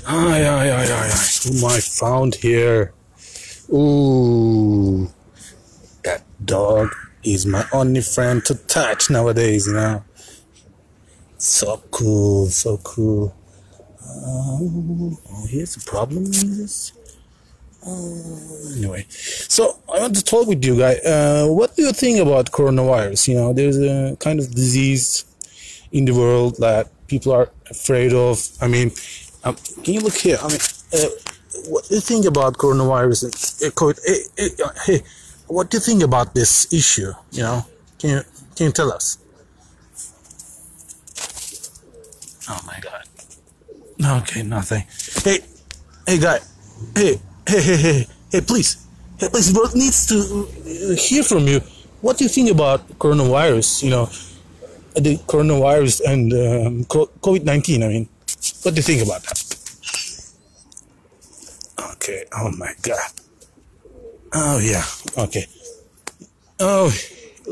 Whom I found here. Ooh, that dog is my only friend to touch nowadays, you know. So cool, so cool. Oh, here's a problem in this. Anyway, so I want to talk with you guys. What do you think about coronavirus? You know, there's a kind of disease in the world that people are afraid of. I mean, can you look here? I mean, what do you think about coronavirus? COVID? Hey, what do you think about this issue? You know, can you tell us? Oh my God. Okay, nothing. Hey, guy. Hey, please. Hey, please, bro, needs to hear from you. What do you think about coronavirus? You know, the coronavirus and COVID-19. I mean, what do you think about that? Okay. Oh my God. Oh yeah. Okay. Oh,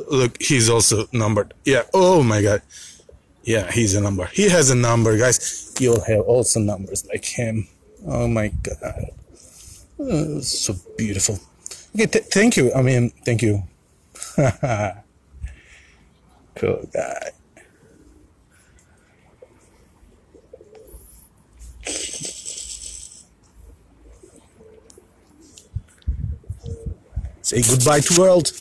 look, he's also numbered. Yeah. Oh my God. Yeah, he's a number. He has a number, guys. You'll have also numbers like him. Oh my God. Oh, so beautiful. Okay, thank you. I mean, thank you. Cool guy. Say goodbye to world.